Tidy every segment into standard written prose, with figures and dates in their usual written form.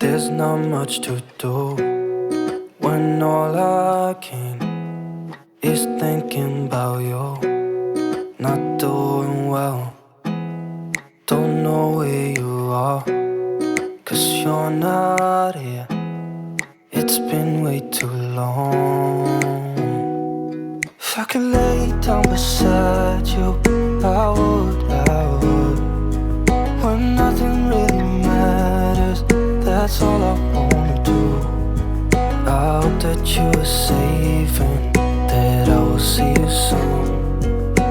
There's not much to do when all I can is thinking about you. Not doing well, don't know where you are, 'cause you're not here. It's been way too long. If I could lay down beside you, I would. When nothing really matters, that's all I wanna do. I hope that you are safe and that I will see you soon.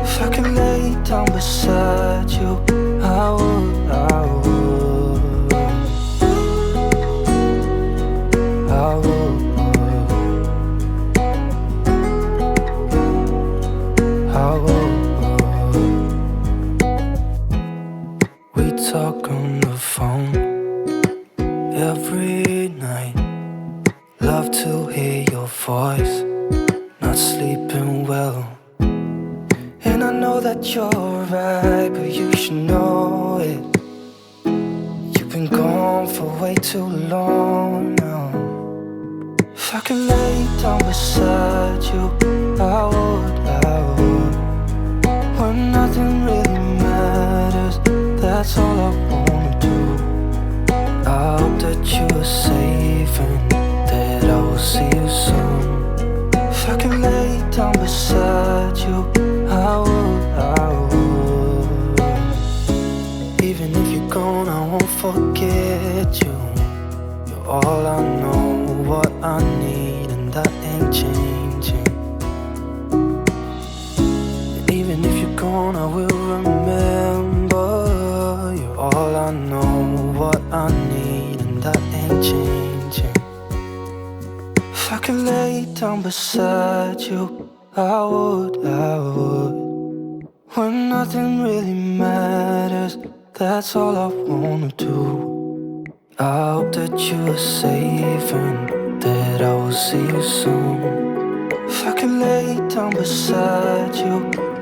If I could lay down beside you, I would. I would. We talk on the phone every night. Love to hear your voice. Not sleeping well, and I know that you're right, but you should know it. You've been gone for way too long now. If I could lay down beside you, I would. When nothing really matters, that's all I wanna do. I hope that you are safe and that I will see you soon. If I could lay down beside you, I would. Even if you're gone, I won't forget you. You're all I know, what I need, and that ain't changing. And even if you're gone, I will remember. You're all I know, what I need, and that ain't changing. If I could lay down beside you, I would. When nothing really matters, that's all I wanna do. I hope that you are safe and that I will see you soon. If I could lay down beside you,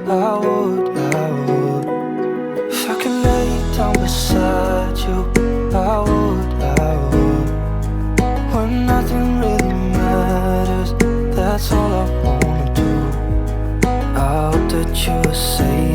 I would. If I could lay down beside you, I would. When nothing really matters, that's all I wanna do. I hope that you are safe